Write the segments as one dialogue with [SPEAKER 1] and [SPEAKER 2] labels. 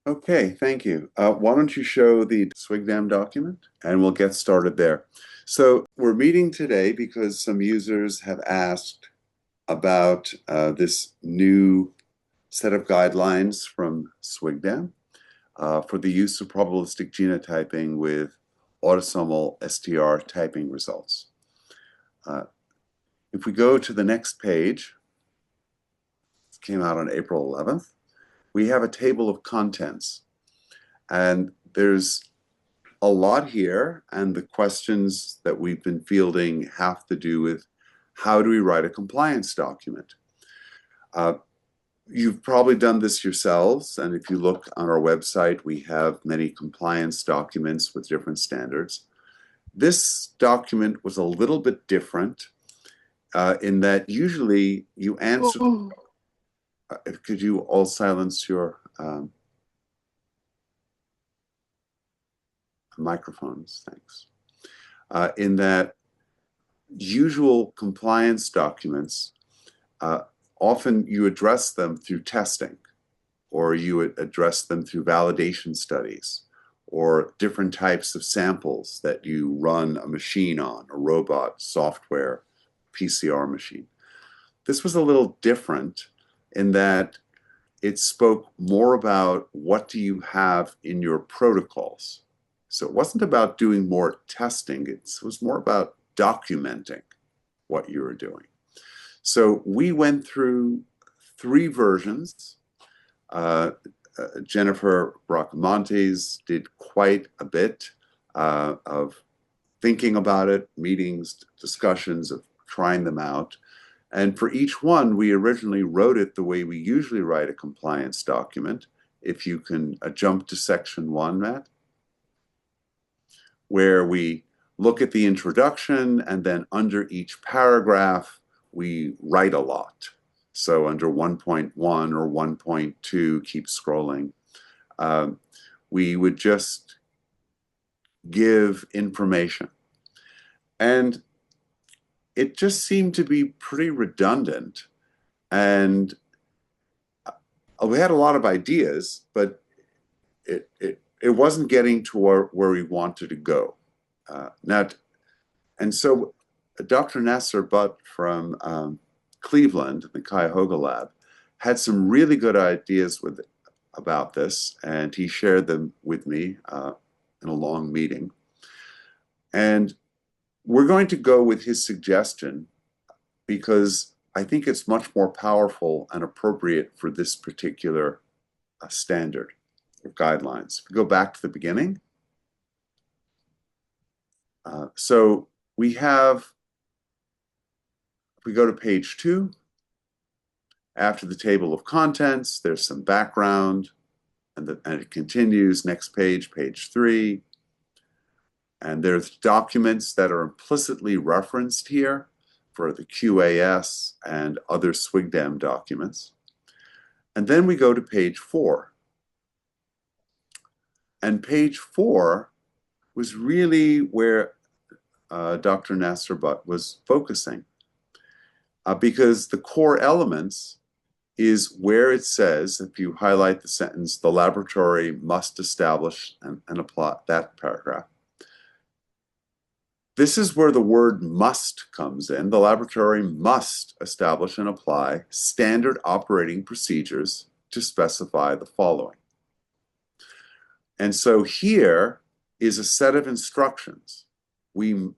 [SPEAKER 1] Okay, thank you. Why don't you show the SWGDAM document and we'll get started there. So we're meeting today because some users have asked about this new set of guidelines from SWGDAM for the use of probabilistic genotyping with autosomal STR typing results. If we go to the next page, it came out on April 11th, we have a table of contents. And there's a lot here, and the questions that we've been fielding have to do with how do we write a compliance document? You've probably done this yourselves, and if you look on our website, we have many compliance documents with different standards. This document was a little bit different in that usually you answer. Could you all silence your microphones? Thanks. In that usual compliance documents, often you address them through testing, or you address them through validation studies, or different types of samples that you run a machine on, a robot, software, PCR machine. This was a little different in that it spoke more about what do you have in your protocols. So it wasn't about doing more testing, it was more about documenting what you were doing. So we went through 3 versions. Jennifer Bracamontes did quite a bit of thinking about it, meetings, discussions of trying them out. And for each one, we originally wrote it the way we usually write a compliance document. If you can jump to section 1, Matt, where we look at the introduction, and then under each paragraph, we write a lot. So under 1.1 or 1.2, keep scrolling, we would just give information. And it just seemed to be pretty redundant. And we had a lot of ideas, but it wasn't getting to where we wanted to go. And so Dr. Nasser Butt from Cleveland, the Cuyahoga Lab, had some really good ideas about this, and he shared them with me in a long meeting. And we're going to go with his suggestion because I think it's much more powerful and appropriate for this particular standard or guidelines. If we go back to the beginning, so we have, if we go to page 2, after the table of contents, there's some background, and it continues. Next page, page 3. And there's documents that are implicitly referenced here for the QAS and other SWGDAM documents. And then we go to page 4. And page 4 was really where Dr. Nasser Butt was focusing. Because the core elements is where it says, if you highlight the sentence, the laboratory must establish and apply that paragraph. This is where the word must comes in. The laboratory must establish and apply standard operating procedures to specify the following. And so here is a set of instructions. The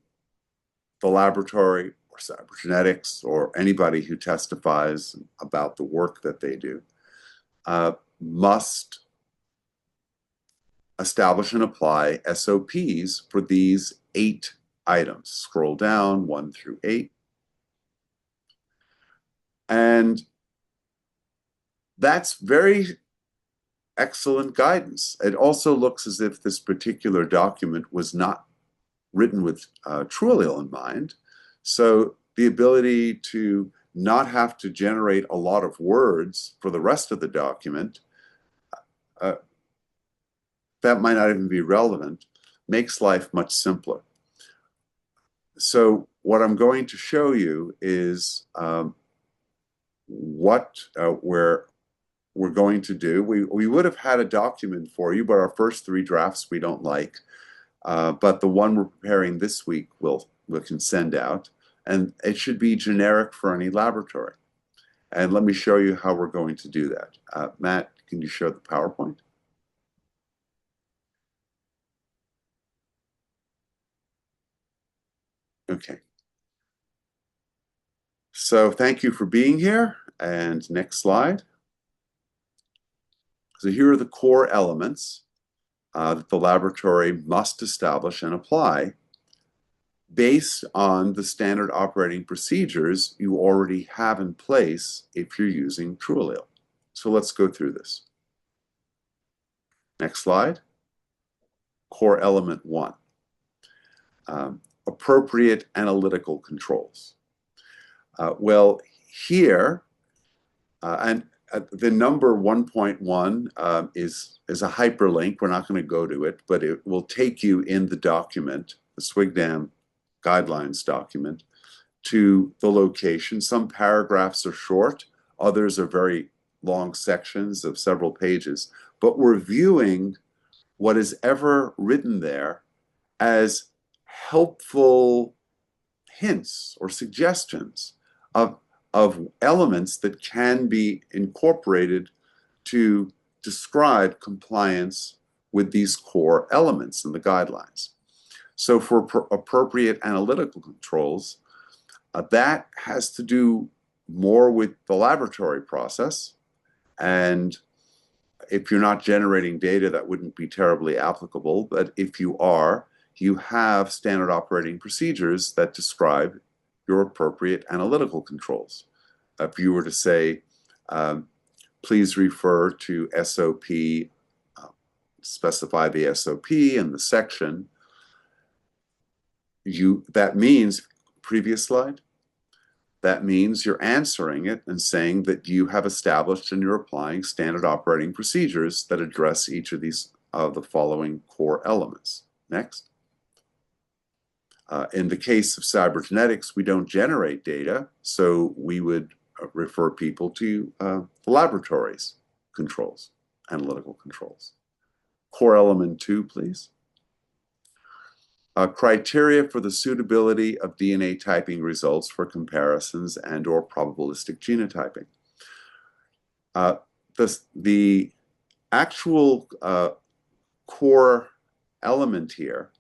[SPEAKER 1] laboratory or cybergenetics or anybody who testifies about the work that they do must establish and apply SOPs for these 8 items. Scroll down 1 through 8. And that's very excellent guidance. It also looks as if this particular document was not written with TrueAllele in mind. So the ability to not have to generate a lot of words for the rest of the document, that might not even be relevant, makes life much simpler. So what I'm going to show you is where we're going to do, we would have had a document for you, but our first 3 drafts we don't like. But the one we're preparing this week we can send out, and it should be generic for any laboratory. And let me show you how we're going to do that. Matt, can you show the PowerPoint? Okay. So thank you for being here. And next slide. So here are the core elements that the laboratory must establish and apply based on the standard operating procedures you already have in place if you're using TrueAllele. So let's go through this. Next slide. Core element 1. Appropriate analytical controls. Well, here, and the number 1.1 is a hyperlink. We're not going to go to it, but it will take you in the document, the SWGDAM Guidelines document, to the location. Some paragraphs are short, others are very long sections of several pages, but we're viewing what is ever written there as helpful hints or suggestions of elements that can be incorporated to describe compliance with these core elements in the guidelines. So for appropriate analytical controls, that has to do more with the laboratory process. And if you're not generating data, that wouldn't be terribly applicable. But if you are, you have standard operating procedures that describe your appropriate analytical controls. If you were to say, please refer to SOP, specify the SOP and the section, that means, previous slide, that means you're answering it and saying that you have established and you're applying standard operating procedures that address each of these the following core elements. Next. In the case of cybergenetics, we don't generate data, so we would refer people to the laboratories controls, analytical controls. Core element 2, please. Criteria for the suitability of DNA typing results for comparisons and/or probabilistic genotyping. The actual core element here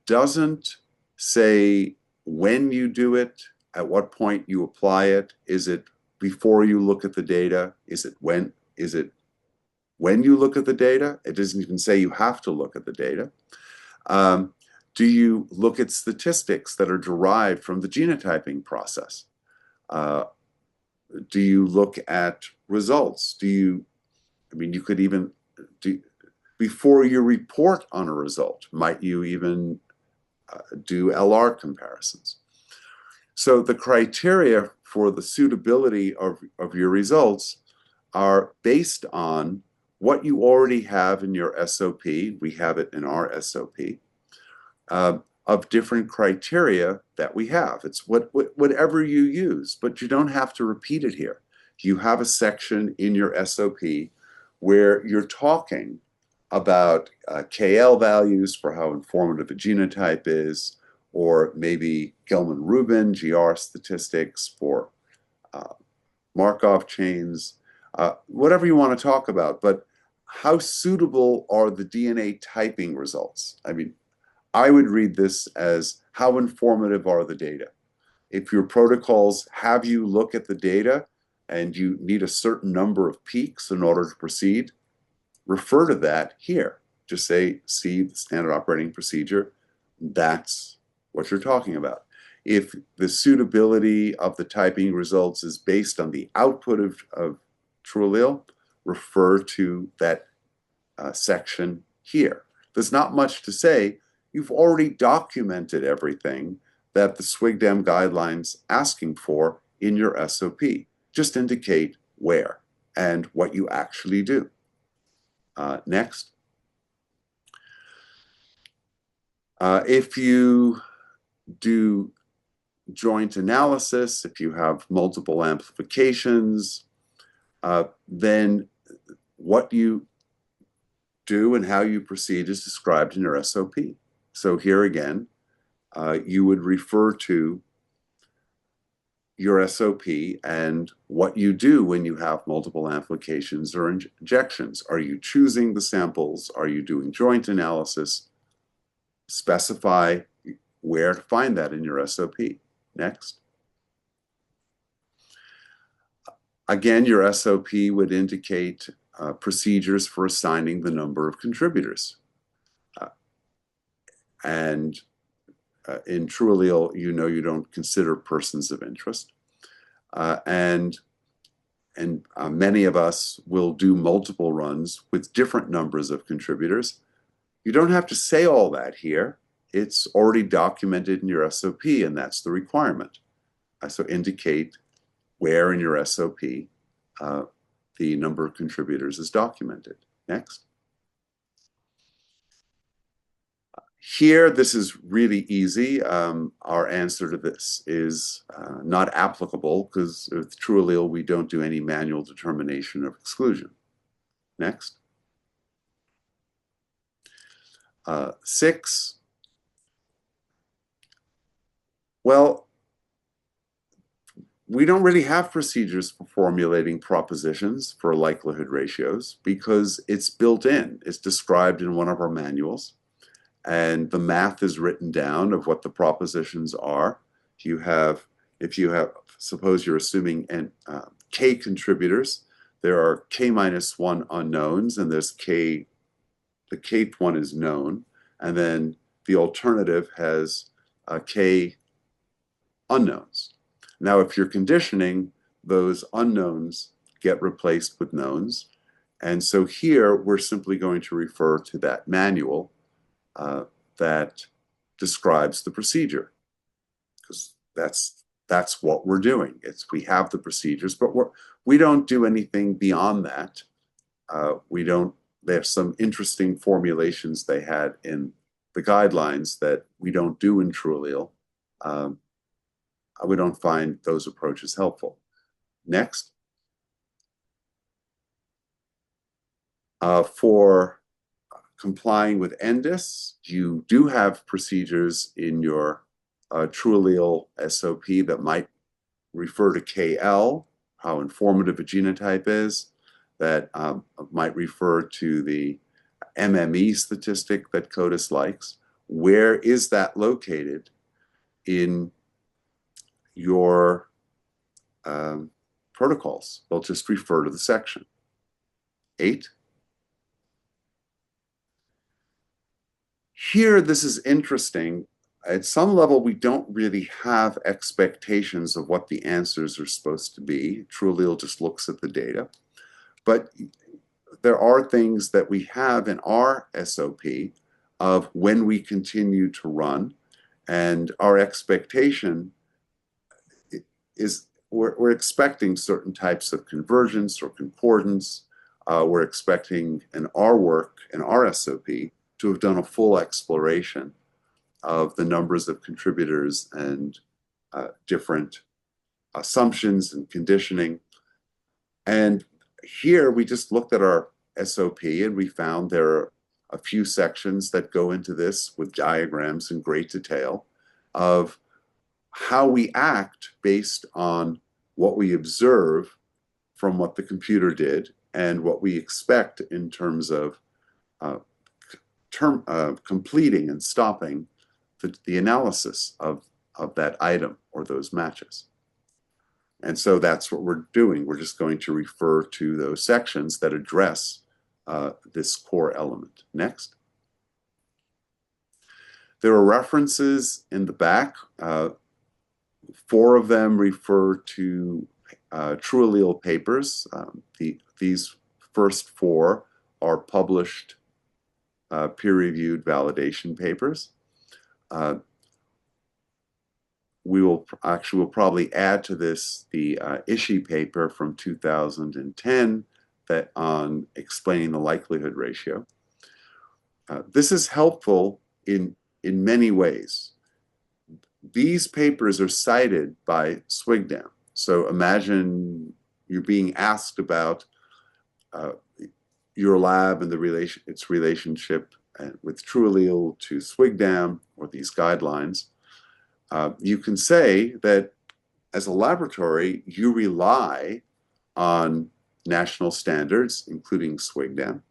[SPEAKER 1] doesn't say when you do it, at what point you apply it. Is it before you look at the data? Is it when you look at the data? It doesn't even say you have to look at the data. Do you look at statistics that are derived from the genotyping process? Do you look at results? You could even before you report on a result, might you even do LR comparisons? So the criteria for the suitability of your results are based on what you already have in your SOP. We have it in our SOP. Of different criteria that we have. It's whatever you use, but you don't have to repeat it here. You have a section in your SOP where you're talking about KL values for how informative a genotype is, or maybe Gilman-Rubin, GR statistics for Markov chains, whatever you want to talk about. But how suitable are the DNA typing results? I would read this as how informative are the data? If your protocols have you look at the data and you need a certain number of peaks in order to proceed, refer to that here. Just say, see the standard operating procedure. That's what you're talking about. If the suitability of the typing results is based on the output of TrueAllele, refer to that section here. There's not much to say. You've already documented everything that the SWGDAM guidelines asking for in your SOP. Just indicate where and what you actually do. Next. If you do joint analysis, if you have multiple amplifications, then what you do and how you proceed is described in your SOP. So here again, you would refer to your SOP and what you do when you have multiple amplifications or injections. Are you choosing the samples? Are you doing joint analysis? Specify where to find that in your SOP. Next. Again, your SOP would indicate procedures for assigning the number of contributors. And in TrueAllele, you know you don't consider persons of interest. And many of us will do multiple runs with different numbers of contributors. You don't have to say all that here. It's already documented in your SOP, and that's the requirement. So indicate where in your SOP the number of contributors is documented. Next. Here, this is really easy. Our answer to this is not applicable because with TrueAllele, we don't do any manual determination of exclusion. Next. 6. Well, we don't really have procedures for formulating propositions for likelihood ratios because it's built in. It's described in one of our manuals. And the math is written down of what the propositions are. If you have, suppose you're assuming k contributors, there are k-1 unknowns, and there's the kth one is known, and then the alternative has k unknowns. Now, if you're conditioning, those unknowns get replaced with knowns. And so here, we're simply going to refer to that manual that describes the procedure, because that's what we're doing. We have the procedures, but we don't do anything beyond that. There's some interesting formulations they had in the guidelines that we don't do in TrueAllele. We don't find those approaches helpful. Next. For complying with NDIS, you do have procedures in your TrueAllele SOP that might refer to KL, how informative a genotype is, that might refer to the MME statistic that CODIS likes. Where is that located in your protocols? Well, just refer to the section. 8. Here, this is interesting. At some level, we don't really have expectations of what the answers are supposed to be. TrueAllele just looks at the data. But there are things that we have in our SOP of when we continue to run, and our expectation is we're expecting certain types of convergence or concordance. We're expecting in our work, in our SOP, to have done a full exploration of the numbers of contributors and different assumptions and conditioning. And here we just looked at our SOP and we found there are a few sections that go into this with diagrams in great detail of how we act based on what we observe from what the computer did and what we expect in terms of completing and stopping the analysis of that item or those matches. And so that's what we're doing. We're just going to refer to those sections that address this core element. Next. There are references in the back. 4 of them refer to TrueAllele papers. These first 4 are published peer-reviewed validation papers. We'll probably add to this the Ishii paper from 2010 that on explaining the likelihood ratio. This is helpful in many ways. These papers are cited by SWGDAM. So imagine you're being asked about your lab and its relationship with TrueAllele to SWGDAM or these guidelines, you can say that as a laboratory, you rely on national standards, including SWGDAM,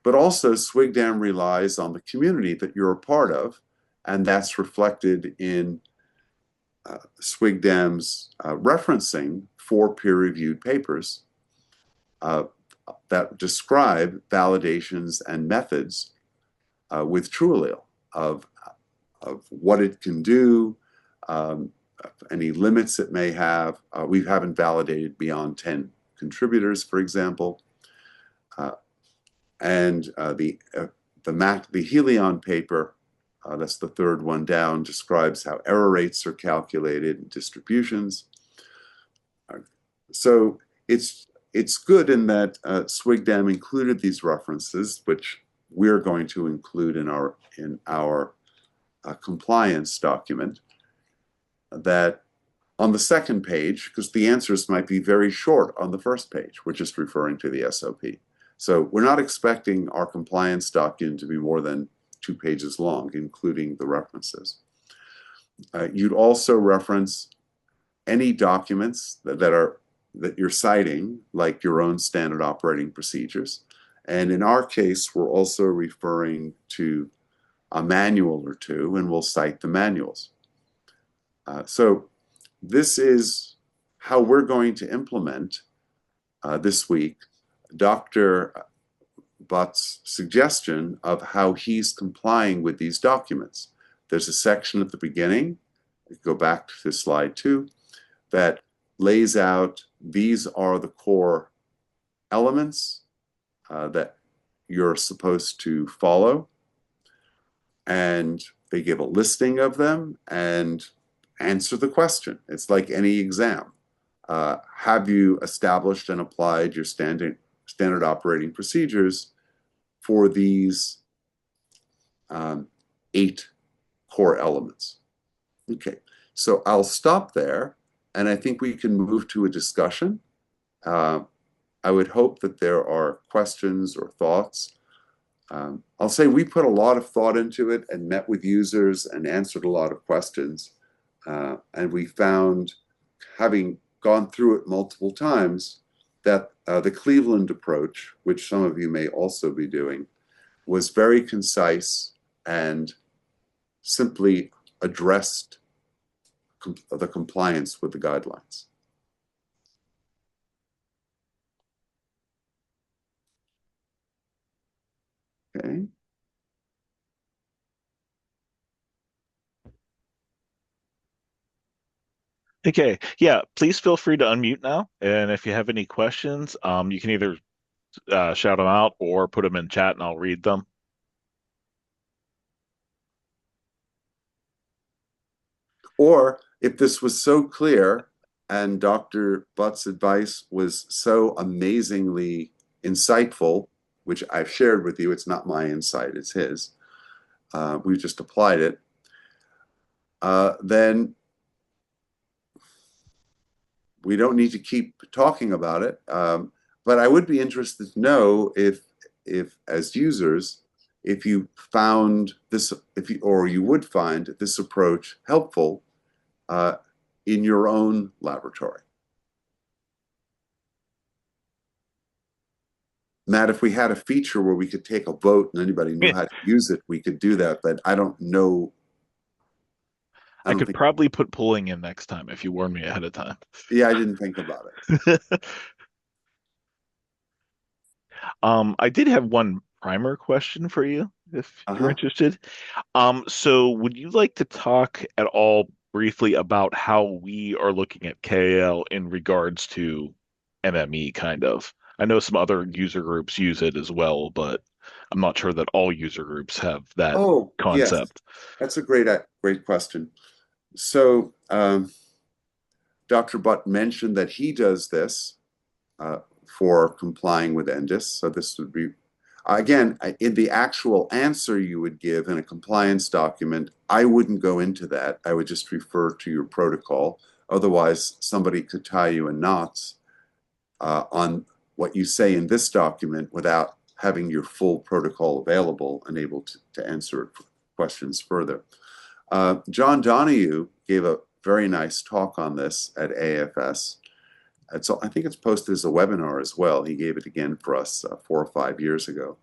[SPEAKER 1] but also SWGDAM relies on the community that you're a part of, and that's reflected in SWGDAM's referencing 4 peer-reviewed papers that describe validations and methods with TrueAllele of what it can do, any limits it may have. We haven't validated beyond 10 contributors, for example. The Helion paper, that's the 3rd one down, describes how error rates are calculated and distributions. So it's good in that SWGDAM included these references, which we're going to include in our compliance document, that on the 2nd page, because the answers might be very short on the 1st page, we're just referring to the SOP. So we're not expecting our compliance document to be more than 2 pages long, including the references. You'd also reference any documents that you're citing, like your own standard operating procedures. And in our case, we're also referring to a manual or 2, and we'll cite the manuals. So this is how we're going to implement this week Dr. Butt's suggestion of how he's complying with these documents. There's a section at the beginning, go back to slide 2, that lays out these are the core elements that you're supposed to follow. And they give a listing of them and answer the question. It's like any exam. Have you established and applied your standard operating procedures for these 8 core elements? Okay, so I'll stop there, and I think we can move to a discussion. I would hope that there are questions or thoughts. I'll say we put a lot of thought into it and met with users and answered a lot of questions. And we found, having gone through it multiple times, that the Cleveland approach, which some of you may also be doing, was very concise and simply addressed the compliance with the guidelines. Okay.
[SPEAKER 2] Okay, yeah, please feel free to unmute now. And if you have any questions, you can either shout them out or put them in chat and I'll read them.
[SPEAKER 1] Or if this was so clear and Dr. Butt's advice was so amazingly insightful, which I've shared with you, it's not my insight, it's his. We've just applied it. Then we don't need to keep talking about it. But I would be interested to know if as users, if you found this, or you would find this approach helpful in your own laboratory. Matt, if we had a feature where we could take a vote and anybody knew how to use it, we could do that, but I don't know.
[SPEAKER 2] I could probably put polling in next time if you warned me ahead of time.
[SPEAKER 1] Yeah, I didn't think about it.
[SPEAKER 2] I did have one primer question for you, if you're interested. So would you like to talk at all briefly about how we are looking at KAL in regards to MME, kind of? I know some other user groups use it as well, but I'm not sure that all user groups have that concept.
[SPEAKER 1] Yes. That's a great question. So Dr. Butt mentioned that he does this for complying with NDIS. So this would be, again, in the actual answer you would give in a compliance document, I wouldn't go into that. I would just refer to your protocol. Otherwise, somebody could tie you in knots on what you say in this document without having your full protocol available and able to answer questions further. John Donahue gave a very nice talk on this at AFS. I think it's posted as a webinar as well. He gave it again for us 4 or 5 years ago.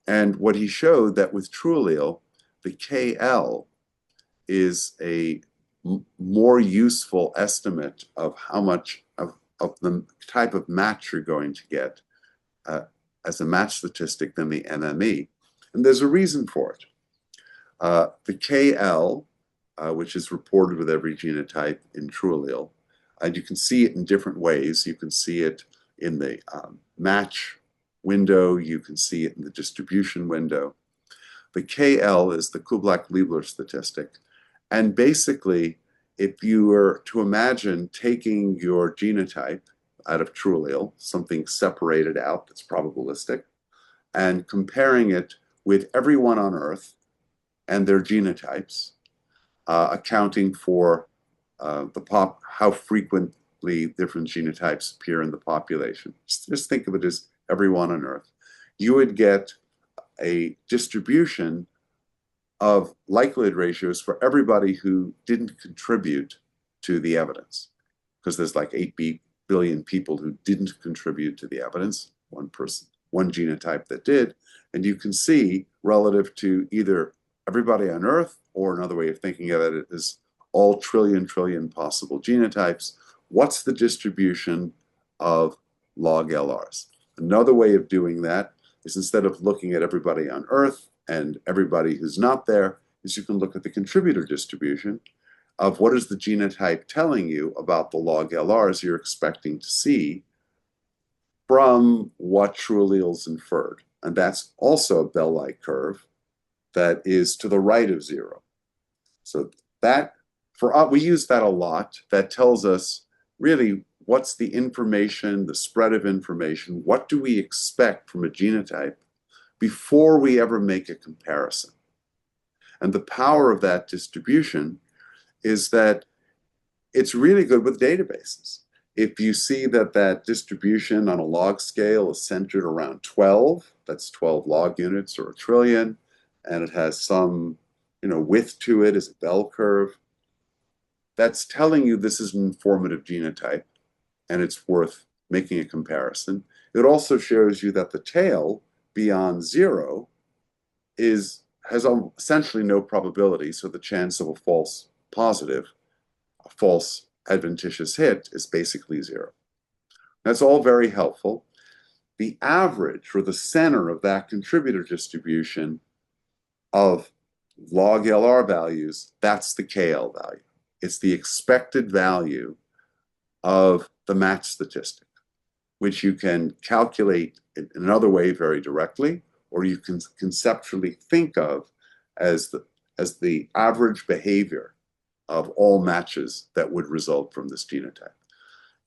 [SPEAKER 1] And what he showed that with TrueAllele, the KL is a more useful estimate of how much of the type of match you're going to get as a match statistic than the MME. And there's a reason for it. The KL, which is reported with every genotype in TrueAllele, and you can see it in different ways. You can see it in the match window. You can see it in the distribution window. The KL is the Kublik-Leibler statistic. And basically, if you were to imagine taking your genotype out of TrueAllele, something separated out that's probabilistic, and comparing it with everyone on Earth and their genotypes, accounting for how frequently different genotypes appear in the population. Just think of it as everyone on Earth. You would get a distribution of likelihood ratios for everybody who didn't contribute to the evidence, because there's like 8 billion people who didn't contribute to the evidence, one person, one genotype that did, and you can see relative to either everybody on Earth, or another way of thinking of it is all trillion possible genotypes, what's the distribution of log LRs? Another way of doing that is, instead of looking at everybody on Earth and everybody who's not there, is you can look at the contributor distribution of what is the genotype telling you about the log LRs you're expecting to see from what TrueAllele's inferred. And that's also a bell-like curve that is to the right of 0. So that, for us, we use that a lot. That tells us really what's the information, the spread of information, what do we expect from a genotype before we ever make a comparison. And the power of that distribution is that it's really good with databases. If you see that that distribution on a log scale is centered around 12, that's 12 log units or a trillion, and it has some width to it as a bell curve, that's telling you this is an informative genotype and it's worth making a comparison. It also shows you that the tail beyond 0 has essentially no probability, so the chance of a false positive, a false adventitious hit, is basically 0. That's all very helpful. The average, or the center of that contributor distribution of log LR values, that's the KL value. It's the expected value of the match statistic, which you can calculate in another way very directly, or you can conceptually think of as the average behavior of all matches that would result from this genotype.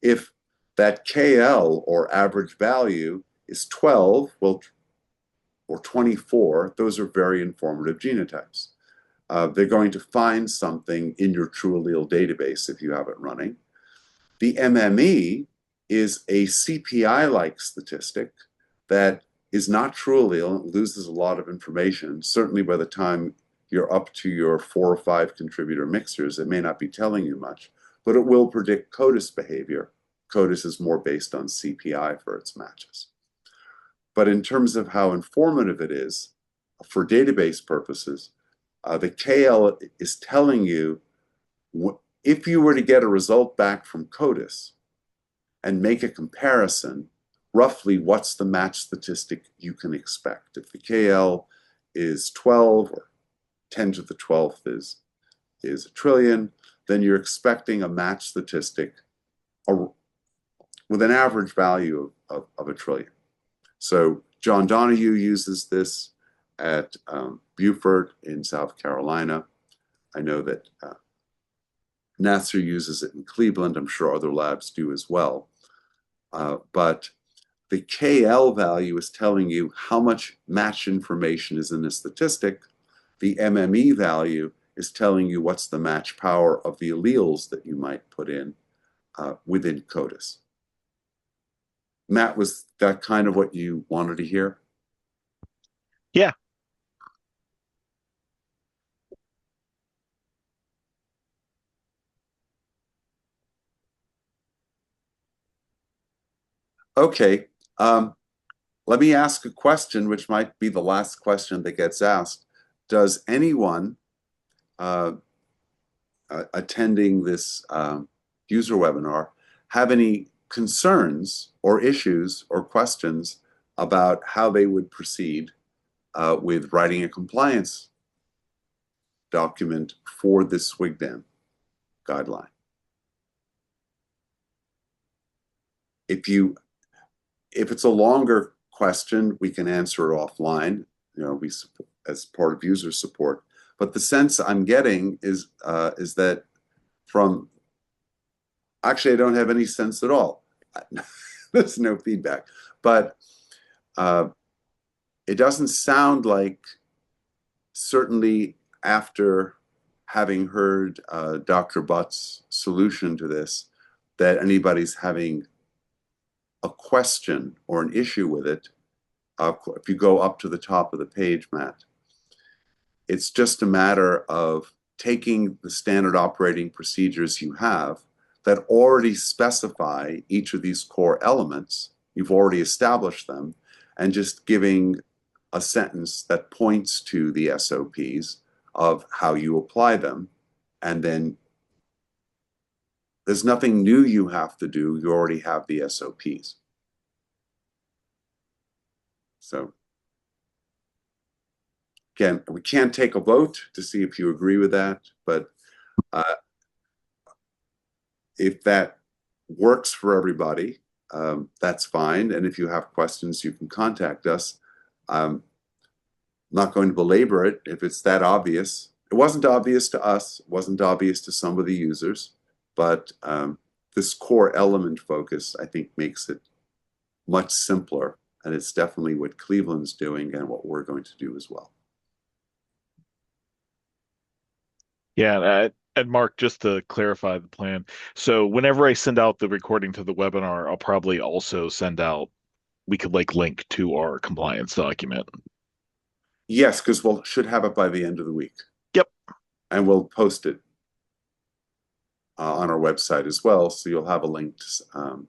[SPEAKER 1] If that KL, or average value, is 12, well, or 24, those are very informative genotypes. They're going to find something in your TrueAllele database if you have it running. The MME is a CPI-like statistic that is not TrueAllele and loses a lot of information. Certainly by the time you're up to your 4 or 5 contributor mixtures, it may not be telling you much, but it will predict CODIS behavior. CODIS is more based on CPI for its matches. But in terms of how informative it is for database purposes, the KL is telling you, if you were to get a result back from CODIS and make a comparison, roughly what's the match statistic you can expect. If the KL is 12, or 10 to the 12th is a trillion, then you're expecting a match statistic with an average value of a trillion. So John Donahue uses this at Beaufort in South Carolina. I know that Nasser uses it in Cleveland. I'm sure other labs do as well. But the KL value is telling you how much match information is in the statistic. The MME value is telling you what's the match power of the alleles that you might put in within CODIS. Matt, was that kind of what you wanted to hear?
[SPEAKER 2] Yeah.
[SPEAKER 1] Okay. Let me ask a question, which might be the last question that gets asked. Does anyone attending this user webinar have any concerns or issues or questions about how they would proceed with writing a compliance document for this SWGDAM guideline? If it's a longer question, we can answer it offline, we as part of user support. But the sense I'm getting is that actually, I don't have any sense at all. There's no feedback, but it doesn't sound like, certainly after having heard Dr. Butt's solution to this, that anybody's having a question or an issue with it. If you go up to the top of the page, Matt, it's just a matter of taking the standard operating procedures you have that already specify each of these core elements, you've already established them, and just giving a sentence that points to the SOPs of how you apply them. And then there's nothing new you have to do. You already have the SOPs. So again, we can't take a vote to see if you agree with that, but if that works for everybody, that's fine. And if you have questions, you can contact us. I'm not going to belabor it if it's that obvious. It wasn't obvious to us, it wasn't obvious to some of the users, but this core element focus, I think, makes it much simpler. And it's definitely what Cleveland's doing and what we're going to do as well.
[SPEAKER 2] Yeah, and Mark, just to clarify the plan. So whenever I send out the recording to the webinar, I'll probably also send out, we could link to our compliance document.
[SPEAKER 1] Yes, because we should have it by the end of the week.
[SPEAKER 2] Yep.
[SPEAKER 1] And we'll post it on our website as well. So you'll have a link to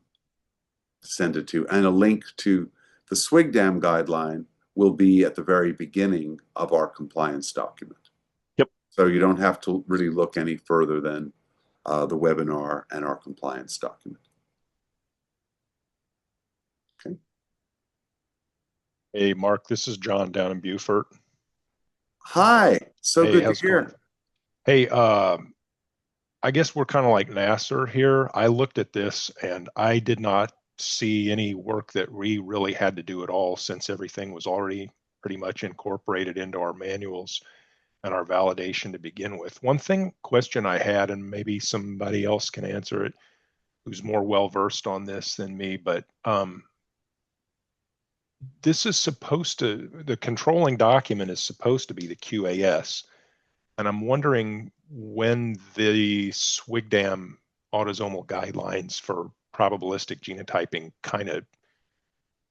[SPEAKER 1] send it to. And a link to the SWGDAM guideline will be at the very beginning of our compliance document.
[SPEAKER 2] Yep.
[SPEAKER 1] So you don't have to really look any further than the webinar and our compliance document. Okay.
[SPEAKER 3] Hey, Mark, this is John down in Beaufort.
[SPEAKER 1] Hi, so
[SPEAKER 3] Hey,
[SPEAKER 1] good to
[SPEAKER 3] how's it
[SPEAKER 1] hear.
[SPEAKER 3] going? Hey, I guess we're kind of like NASA here. I looked at this and I did not see any work that we really had to do at all, since everything was already pretty much incorporated into our manuals and our validation to begin with. One question I had, and maybe somebody else can answer it who's more well-versed on this than me, but this is the controlling document is supposed to be the QAS. And I'm wondering when the SWGDAM autosomal guidelines for probabilistic genotyping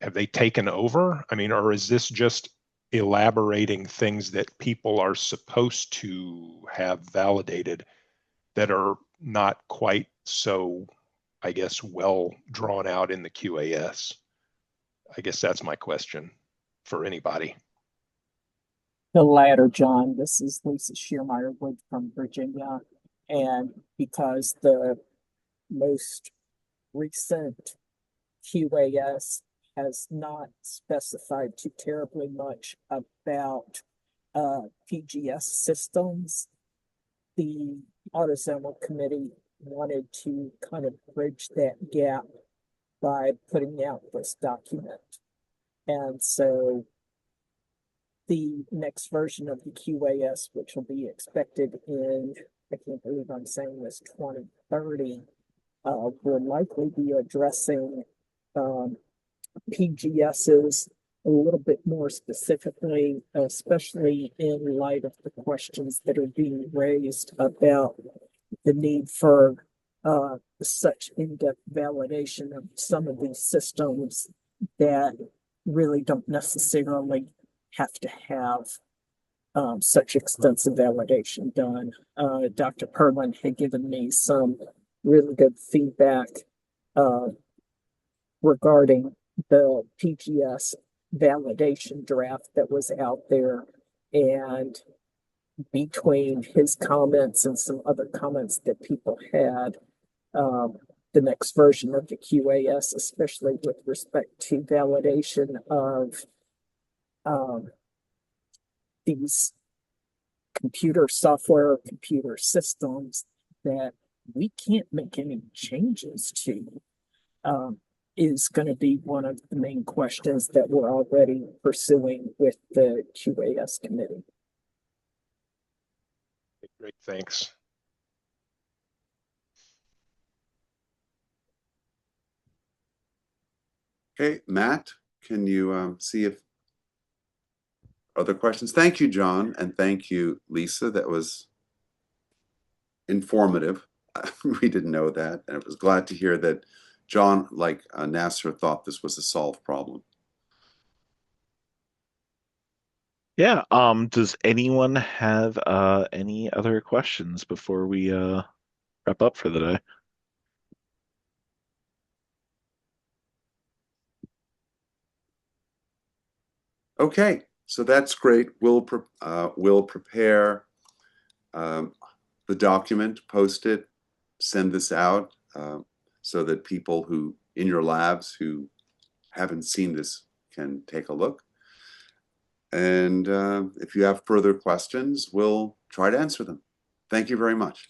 [SPEAKER 3] have they taken over? I mean, or is this just elaborating things that people are supposed to have validated that are not quite so, I guess, well drawn out in the QAS? I guess that's my question for anybody.
[SPEAKER 4] The latter, John. This is Lisa Shearmeyer Wood from Virginia. And because the most recent QAS has not specified too terribly much about PGS systems, the Autosomal Committee wanted to kind of bridge that gap by putting out this document. And so the next version of the QAS, which will be expected in, I can't believe I'm saying this, 2030, will likely be addressing PGSs a little bit more specifically, especially in light of the questions that are being raised about the need for such in-depth validation of some of these systems that really don't necessarily have to have such extensive validation done. Dr. Perlin had given me some really good feedback regarding the PGS validation draft that was out there, and between his comments and some other comments that people had, the next version of the QAS, especially with respect to validation of these computer software, computer systems that we can't make any changes to, is going to be one of the main questions that we're already pursuing with the QAS committee.
[SPEAKER 3] Great, thanks.
[SPEAKER 1] Okay, Matt, can you see if other questions? Thank you, John, and thank you, Lisa. That was informative. We didn't know that, and I was glad to hear that John, like Nasser, thought this was a solved problem.
[SPEAKER 2] Yeah. Does anyone have any other questions before we wrap up for the day?
[SPEAKER 1] Okay, so that's great. We'll prepare the document, post it, send this out so that people who in your labs who haven't seen this can take a look. And if you have further questions, we'll try to answer them. Thank you very much.